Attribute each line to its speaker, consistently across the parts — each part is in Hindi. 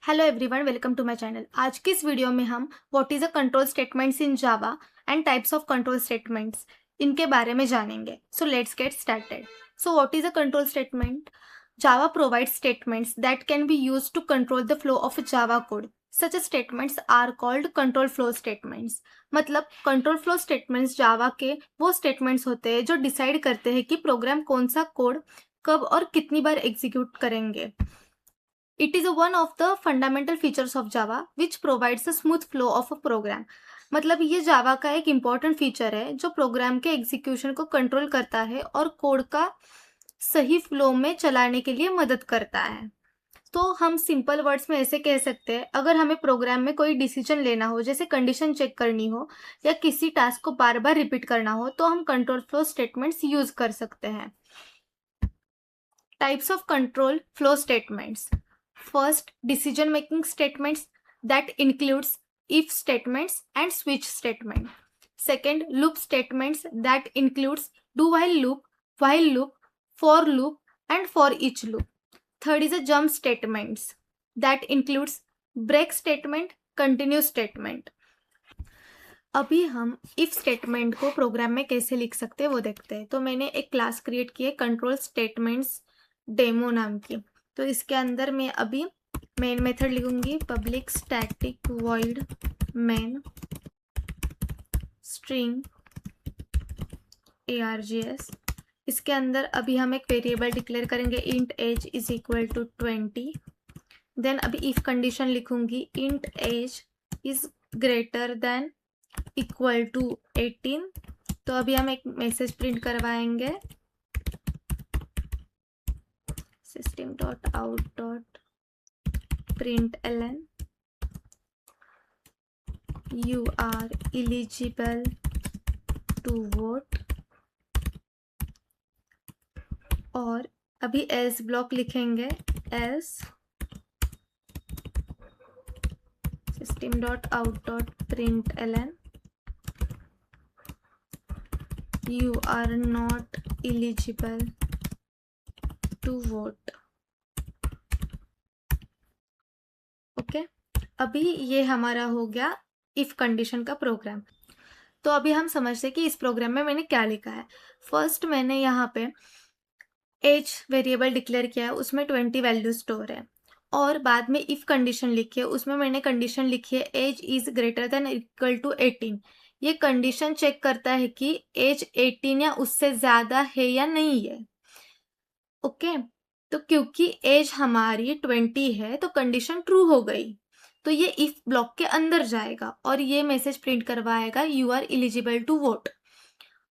Speaker 1: Hello everyone, welcome to my channel. आज की इस वीडियो में हम what is a control statements in Java and types of control statements इनके बारे में जानेंगे। So let's get started. So what is a control statement? Java provides statements that can be used to control the flow of Java code. Such statements are called control flow statements. मतलब control flow statements Java के वो statements होते हैं जो डिसाइड करते हैं कि प्रोग्राम कौन सा कोड कब और कितनी बार एग्जीक्यूट करेंगे। It is one of the fundamental features of Java which provides a smooth flow of a program. मतलब ये जावा का एक इम्पॉर्टेंट फीचर है जो प्रोग्राम के एग्जीक्यूशन को कंट्रोल करता है और कोड का सही फ्लो में चलाने के लिए मदद करता है। तो हम सिंपल वर्ड्स में ऐसे कह सकते हैं, अगर हमें प्रोग्राम में कोई डिसीजन लेना हो, जैसे कंडीशन चेक करनी हो या किसी टास्क को बार बार रिपीट करना हो, तो हम कंट्रोल फ्लो स्टेटमेंट्स यूज कर सकते हैं। Types of control flow statements. First, decision making statements that includes if statements and switch statement. Second, loop statements that includes do while loop, for loop and for each loop. Third is a jump statements that includes break statement, continue statement. अभी हम if स्टेटमेंट को प्रोग्राम में कैसे लिख सकते हैं वो देखते हैं। तो मैंने एक क्लास क्रिएट की है कंट्रोल स्टेटमेंट्स डेमो नाम की। तो इसके अंदर मैं अभी मेन मेथड लिखूंगी public static void main string args। इसके अंदर अभी हम एक वेरिएबल डिक्लेयर करेंगे int age is equal to 20। Then अभी इफ कंडीशन लिखूंगी int age is greater than equal to 18। तो अभी हम एक मैसेज प्रिंट करवाएंगे system.out.println you are eligible to vote। और अभी एल्स ब्लॉक लिखेंगे else system.out.println you are not eligible to vote। Okay, अभी ये हमारा हो गया इफ कंडीशन का प्रोग्राम। तो अभी हम समझते हैं कि इस प्रोग्राम में मैंने क्या लिखा है। फर्स्ट मैंने यहाँ पे एज वेरिएबल डिक्लेयर किया है, उसमें 20 वैल्यू स्टोर है। और बाद में इफ कंडीशन लिखी है, उसमें मैंने कंडीशन लिखी है age is greater than equal to 18। ये कंडीशन चेक करता है कि एज 18 या उससे ज्यादा है या नहीं है। ओके, तो क्योंकि एज हमारी 20 है तो कंडीशन ट्रू हो गई, तो ये इफ ब्लॉक के अंदर जाएगा और ये मैसेज प्रिंट करवाएगा you are eligible to vote.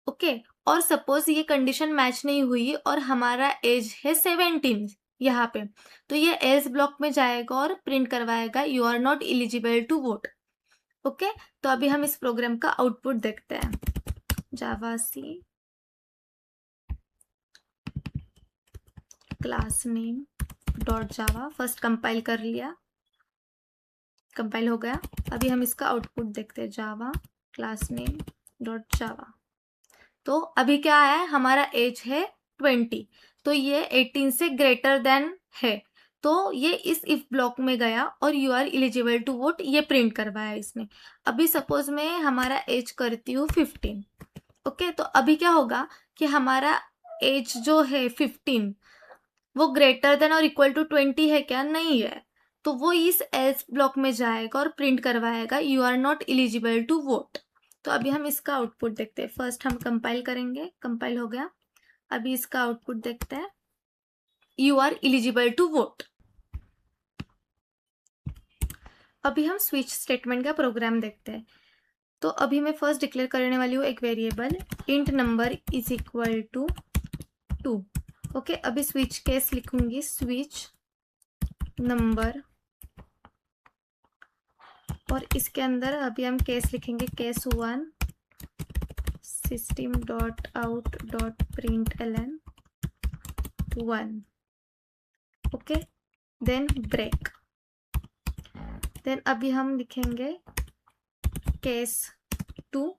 Speaker 1: Okay, और सपोज ये कंडीशन मैच नहीं हुई और हमारा एज है 17 यहाँ पे, तो ये एल्स ब्लॉक में जाएगा और प्रिंट करवाएगा you are not eligible to vote. Okay, तो अभी हम इस प्रोग्राम का आउटपुट देखते हैं। Java C class name dot Java, first compile कर लिया, कंपाइल हो गया। अभी हम इसका आउटपुट देखते हैं जावा क्लास नेम डॉट जावा। तो अभी क्या है, हमारा एज है 20, तो ये 18 से ग्रेटर देन है, तो ये इस इफ ब्लॉक में गया और you are eligible to vote ये प्रिंट करवाया इसने। अभी सपोज मैं हमारा एज करती हूँ 15। ओके, तो अभी क्या होगा कि हमारा एज जो है 15 वो ग्रेटर देन और इक्वल टू 20 है क्या? नहीं है, तो वो इस एल्स ब्लॉक में जाएगा और प्रिंट करवाएगा you are not eligible to vote. तो अभी हम इसका आउटपुट देखते हैं। फर्स्ट हम कंपाइल करेंगे, कंपाइल हो गया। अभी इसका आउटपुट देखते हैं, you are eligible to vote. अभी हम स्विच स्टेटमेंट का प्रोग्राम देखते हैं। तो अभी मैं फर्स्ट डिक्लेयर करने वाली हूँ एक variable int number is equal to 2। Okay, अभी स्विच केस लिखूंगी स्विच नंबर, और इसके अंदर अभी हम केस लिखेंगे case 1 system.out.println 1। Okay, then break. Then अभी हम लिखेंगे केस 2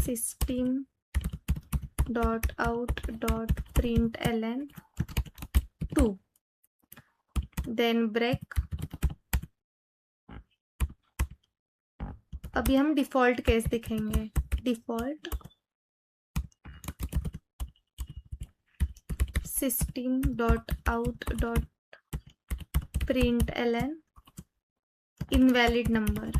Speaker 1: system.out.println 2। Then break. अभी हम डिफॉल्ट केस दिखेंगे। Default system dot out dot println invalid number.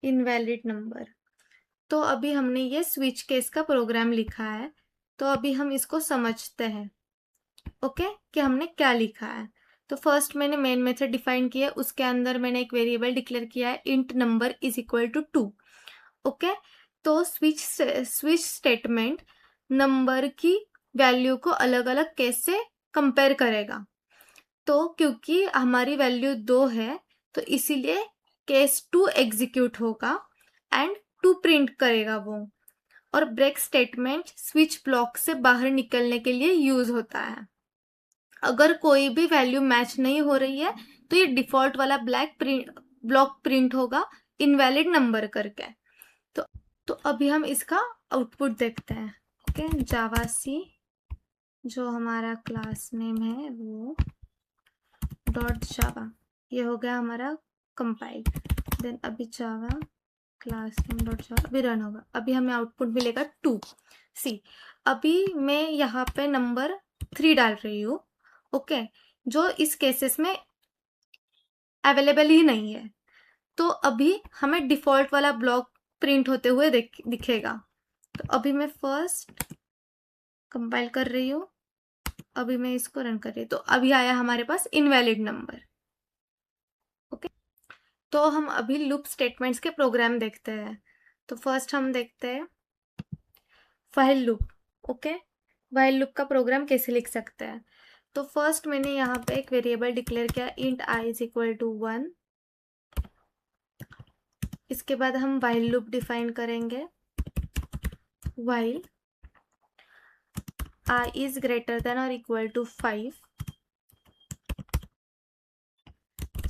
Speaker 1: Invalid number. तो अभी हमने ये स्विच केस का प्रोग्राम लिखा है, तो अभी हम इसको समझते हैं ओके कि हमने क्या लिखा है। तो फर्स्ट मैंने मेन मेथड डिफाइन किया है, उसके अंदर मैंने एक वेरिएबल डिक्लेयर किया है int number is equal to 2 okay. तो स्विच स्टेटमेंट नंबर की वैल्यू को अलग अलग केस से कंपेयर करेगा। तो क्योंकि हमारी वैल्यू 2 है तो इसीलिए केस 2 एग्जीक्यूट होगा एंड 2 प्रिंट करेगा वो। और ब्रेक स्टेटमेंट स्विच ब्लॉक से बाहर निकलने के लिए यूज होता है। अगर कोई भी वैल्यू मैच नहीं हो रही है तो ये डिफॉल्ट वाला ब्लॉक प्रिंट होगा इनवैलिड नंबर करके। तो अभी हम इसका आउटपुट देखते हैं ओके। जावा सी जो हमारा क्लास नेम है वो डॉट जावा, ये हो गया हमारा कंपाइल। देन अभी जावा क्लास नेम डॉट जावा अभी रन होगा। अभी हमें आउटपुट मिलेगा 2 सी। अभी मैं यहाँ पे नंबर 3 डाल रही हूँ ओके, जो इस केसेस में अवेलेबल ही नहीं है। तो अभी हमें डिफॉल्ट वाला ब्लॉक प्रिंट होते हुए दिखेगा। तो अभी मैं फर्स्ट कंपाइल कर रही हूँ, अभी मैं इसको रन कर रही हूँ, तो अभी आया हमारे पास इनवैलिड नंबर ओके। तो हम अभी लूप स्टेटमेंट्स के प्रोग्राम देखते हैं। तो फर्स्ट हम देखते हैं while loop okay. While loop का प्रोग्राम कैसे लिख सकते हैं। तो फर्स्ट मैंने यहाँ पे एक वेरिएबल डिक्लेयर किया int I is equal to 1। इसके बाद हम व्हाइल लूप डिफाइन करेंगे। While i is greater than or equal to 5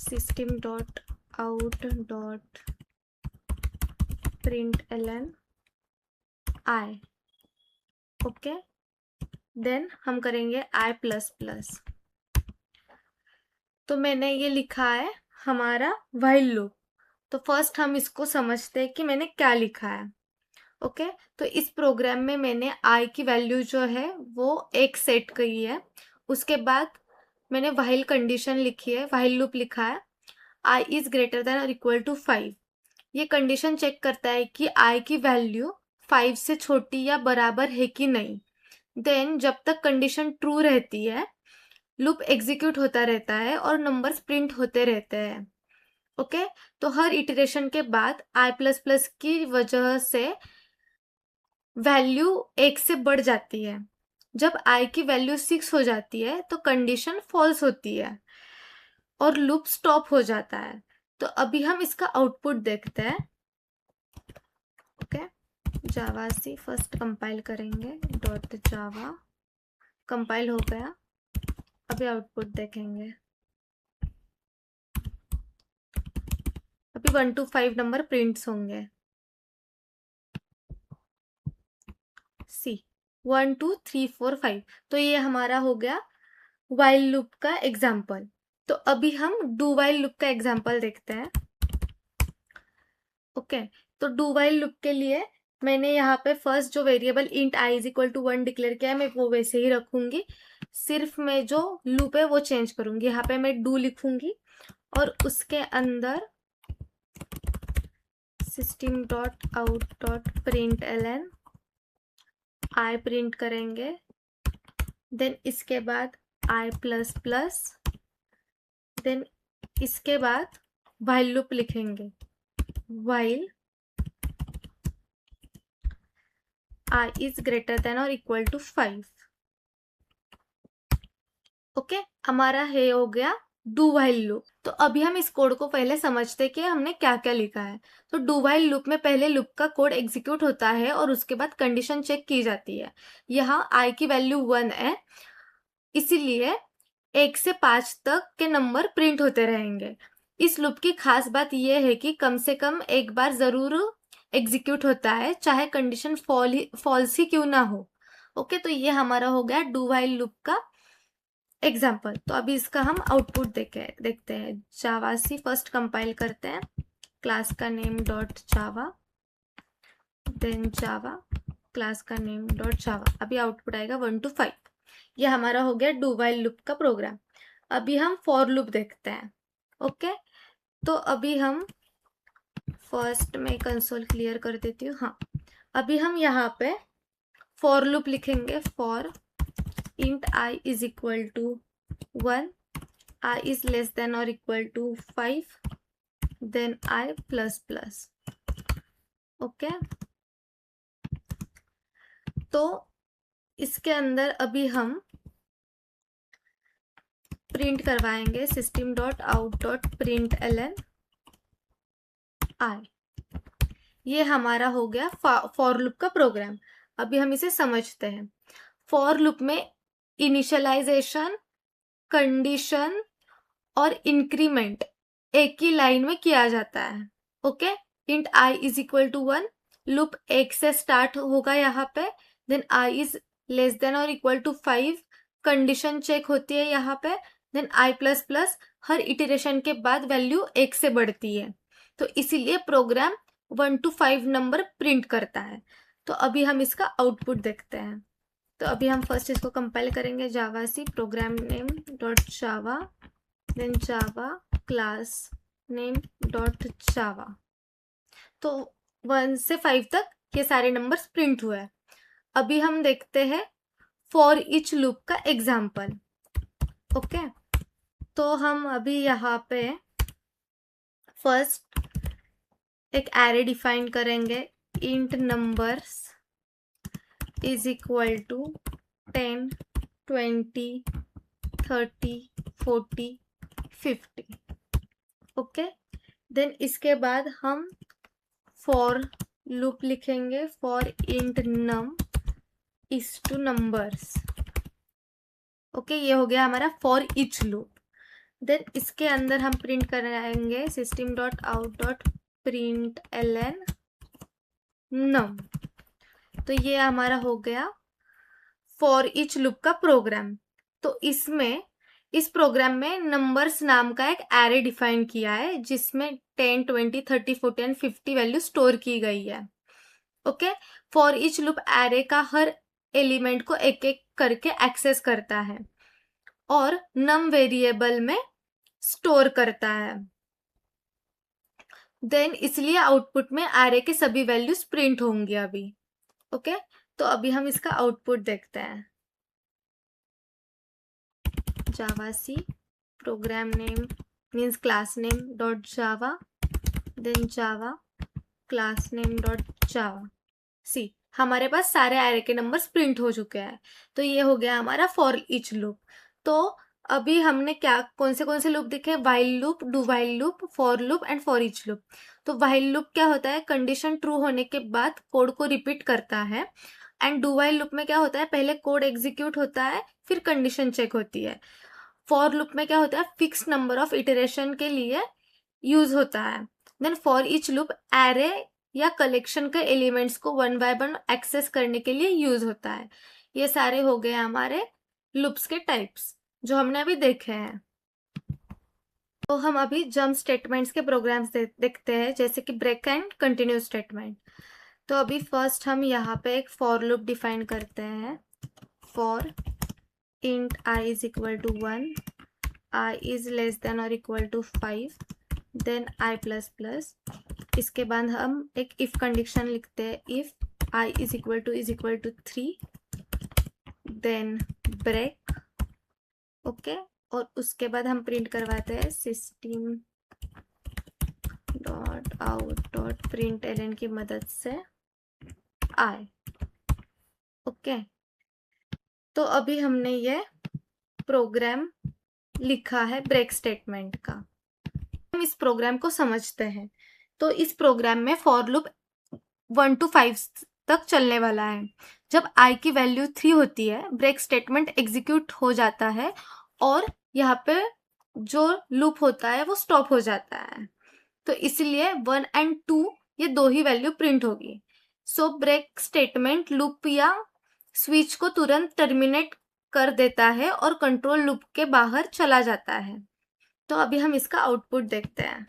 Speaker 1: system dot out dot println i okay. Then हम करेंगे i प्लस प्लस। तो मैंने ये लिखा है हमारा व्हाइल लूप। तो फर्स्ट हम इसको समझते हैं कि मैंने क्या लिखा है ओके। तो इस प्रोग्राम में मैंने i की वैल्यू जो है वो 1 सेट की है। उसके बाद मैंने व्हाइल कंडीशन लिखी है, व्हाइल लूप लिखा है i इज ग्रेटर देन और इक्वल टू 5। ये कंडीशन चेक करता है कि i की वैल्यू 5 से छोटी या बराबर है कि नहीं। देन जब तक कंडीशन ट्रू रहती है लूप एग्जीक्यूट होता रहता है और नंबर्स प्रिंट होते रहते हैं ओके। तो हर इटरेशन के बाद i प्लस प्लस की वजह से वैल्यू 1 से बढ़ जाती है। जब i की वैल्यू 6 हो जाती है तो कंडीशन फॉल्स होती है और लूप स्टॉप हो जाता है। तो अभी हम इसका आउटपुट देखते हैं ओके। जावा सी फर्स्ट कंपाइल करेंगे डॉट जावा, कंपाइल हो गया। अभी आउटपुट देखेंगे। अभी 1 to 5 नंबर प्रिंट्स होंगे। सी 1 2 3 4 5। तो ये हमारा हो गया व्हाइल लूप का एग्जाम्पल। तो अभी हम डू व्हाइल लूप का एग्जाम्पल देखते हैं ओके। तो डू व्हाइल लूप के लिए मैंने यहाँ पे फर्स्ट जो variable int I is equal to 1 declare किया है मैं वो वैसे ही रखूंगी। सिर्फ मैं जो लूप है वो चेंज करूंगी। यहाँ पे मैं डू लिखूंगी और उसके अंदर system dot out dot println i print करेंगे। देन इसके बाद आई प्लस प्लस। देन इसके बाद व्हाइल लूप लिखेंगे। व्हाइल i is greater than or equal to 5 okay. हमारा है हो गया डू व्हाइल लूप। तो अभी हम इस कोड को पहले समझते हैं कि हमने क्या क्या लिखा है। तो डू व्हाइल लूप में पहले लूप का कोड एग्जीक्यूट होता है और उसके बाद कंडीशन चेक की जाती है। यहाँ i की वैल्यू 1 है इसीलिए 1 से 5 तक के नंबर प्रिंट होते रहेंगे। इस लूप की खास बात यह है कि कम से कम एक बार जरूर एग्जीक्यूट होता है चाहे कंडीशन फॉल्स ही क्यों ना हो ओके, तो ये हमारा हो गया डू व्हाइल लूप का एग्जाम्पल। तो अभी इसका हम आउटपुट देखते हैं। जावा सी फर्स्ट कंपाइल करते हैं, क्लास का name dot Java, then Java class का नेम डॉट जावा। अभी आउटपुट आएगा 1 to 5। ये हमारा हो गया डू व्हाइल लूप का प्रोग्राम। अभी हम फॉर लूप देखते हैं। ओके, तो अभी हम फर्स्ट में कंसोल क्लियर कर देती हूँ। हाँ, अभी हम यहाँ पे फॉर लूप लिखेंगे। For int I is equal to 1, I is less than और equal to 5, then I plus plus. Okay, तो इसके अंदर अभी हम प्रिंट करवाएंगे system dot out dot println I. ये हमारा हो गया फॉर लूप का प्रोग्राम। अभी हम इसे समझते हैं। फॉर लूप में इनिशियलाइजेशन, कंडीशन और इंक्रीमेंट एक ही लाइन में किया जाता है। Okay, int I is equal to 1, loop 1 से स्टार्ट होगा यहाँ पे, then i is less than और इक्वल टू 5, कंडीशन चेक होती है यहाँ पे, देन आई प्लस प्लस। हर इटरेशन के बाद वैल्यू 1 से बढ़ती है, तो इसीलिए प्रोग्राम 1 to 5 नंबर प्रिंट करता है। तो अभी हम इसका आउटपुट देखते हैं। तो अभी हम फर्स्ट इसको कंपाइल करेंगे। Java C program name dot Java, then Java class name dot Java. तो 1 से 5 तक ये सारे नंबर्स प्रिंट हुए हैं। अभी हम देखते हैं फॉर ईच लूप का एग्जाम्पल। ओके, तो हम अभी यहाँ पे फर्स्ट एक एरे डिफाइन करेंगे। Int numbers is equal to 10, 20, 30, 40, 50। Okay, then इसके बाद हम फॉर लूप लिखेंगे। For int num is to numbers. Okay, ये हो गया हमारा फॉर ईच लूप। देन इसके अंदर हम प्रिंट कराएंगे system dot out dot println num. तो ये हमारा हो गया फॉर ईच लूप का प्रोग्राम। तो इसमें इस प्रोग्राम में नंबर्स नाम का एक एरे डिफाइन किया है, जिसमें 10, 20, 30, 40 एंड 50 वैल्यू स्टोर की गई है। Okay, for each loop array का हर एलिमेंट को एक एक करके एक्सेस करता है और नम वेरिएबल में स्टोर करता है। देन इसलिए आउटपुट में एरे के सभी वैल्यूज प्रिंट होंगी अभी। ओके, तो अभी हम इसका आउटपुट देखते हैं। Java C program name means class name dot Java, then Java class name dot Java. See, हमारे पास सारे एरे के नंबर्स प्रिंट हो चुके हैं। तो ये हो गया हमारा फॉर ईच लूप। तो अभी हमने कौन से लूप देखे? While loop, do while loop, for loop and for each loop. तो व्हाइल लूप क्या होता है? कंडीशन ट्रू होने के बाद कोड को रिपीट करता है। एंड डू व्हाइल लूप में क्या होता है? पहले कोड एग्जीक्यूट होता है, फिर कंडीशन चेक होती है। फॉर लूप में क्या होता है? फिक्स नंबर ऑफ इटरेशन के लिए यूज होता है। Then for each loop array या कलेक्शन के एलिमेंट्स को 1 by 1 एक्सेस करने के लिए यूज होता है। ये सारे हो गए हमारे लूप्स के टाइप्स जो हमने अभी देखे हैं। तो हम अभी जंप स्टेटमेंट्स के प्रोग्राम्स देखते हैं, जैसे कि ब्रेक एंड कंटिन्यू स्टेटमेंट। तो अभी फर्स्ट हम यहाँ पे एक फॉर लूप डिफाइन करते हैं। For int I is equal to 1, I is less than और equal to 5, then I plus plus. इसके बाद हम एक इफ कंडीशन लिखते हैं। If I is equal to 3, then break. Okay, और उसके बाद हम प्रिंट करवाते हैं system dot out dot println की मदद से आई। ओके, तो अभी हमने ये प्रोग्राम लिखा है ब्रेक स्टेटमेंट का। हम इस प्रोग्राम को समझते हैं। तो इस प्रोग्राम में फॉर लूप 1 to 5 तक चलने वाला है। जब आई की वैल्यू 3 होती है, ब्रेक स्टेटमेंट एग्जीक्यूट हो जाता है और यहाँ पे जो लूप होता है वो स्टॉप हो जाता है। तो इसलिए 1 and 2 ये दो ही वैल्यू प्रिंट होगी। सो ब्रेक स्टेटमेंट लूप या स्विच को तुरंत टर्मिनेट कर देता है और कंट्रोल लूप के बाहर चला जाता है। तो अभी हम इसका आउटपुट देखते हैं।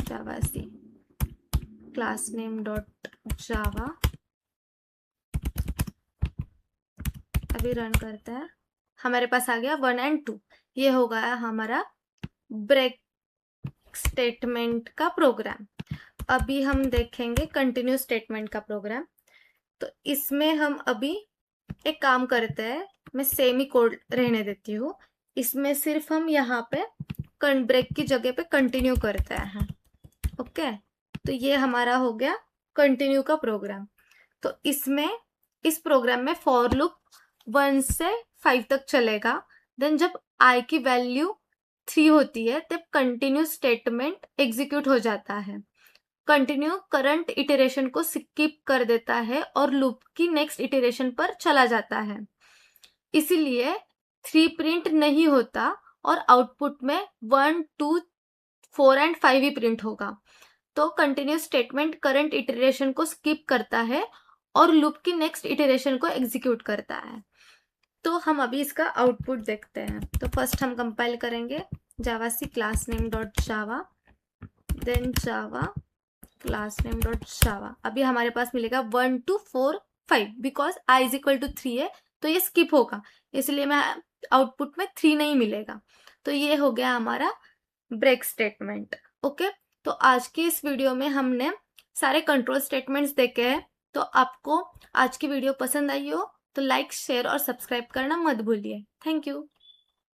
Speaker 1: Java C class name dot Java, अभी रन करते हैं। हमारे पास आ गया 1 और 2। ये हो गया हमारा ब्रेक स्टेटमेंट का प्रोग्राम। अभी हम देखेंगे कंटिन्यू स्टेटमेंट का प्रोग्राम। तो इसमें हम अभी एक काम करते हैं, मैं सेमी कोड रहने देती हूँ। इसमें सिर्फ हम यहाँ पे ब्रेक की जगह पे कंटिन्यू करते हैं। ओके, तो ये हमारा हो गया कंटिन्यू का प्रोग्राम। तो इसमें इस प्रोग्राम में फॉर लूप 1 से 5 तक चलेगा। देन जब आई की वैल्यू 3 होती है तब कंटिन्यू स्टेटमेंट एग्जीक्यूट हो जाता है। कंटिन्यू करंट इटरेशन को स्किप कर देता है और लूप की नेक्स्ट इटरेशन पर चला जाता है। इसीलिए 3 प्रिंट नहीं होता और आउटपुट में 1, 2, 4 और 5 ही प्रिंट होगा। तो कंटिन्यू स्टेटमेंट करंट इटरेशन को स्किप करता है और लूप की नेक्स्ट इटरेशन को एग्जीक्यूट करता है। तो हम अभी इसका आउटपुट देखते हैं। तो फर्स्ट हम कंपाइल करेंगे Java C class name dot Java, then Java class name dot Java. अभी हमारे पास मिलेगा 1, 2, 4, 5 because I is equal to 3 है तो ये स्किप होगा, इसलिए मैं आउटपुट में 3 नहीं मिलेगा। तो ये हो गया हमारा ब्रेक स्टेटमेंट। ओके, तो आज की इस वीडियो में हमने सारे कंट्रोल स्टेटमेंट्स देखे हैं। तो आपको आज की वीडियो पसंद आई हो तो लाइक, शेयर और सब्सक्राइब करना मत भूलिए। Thank you.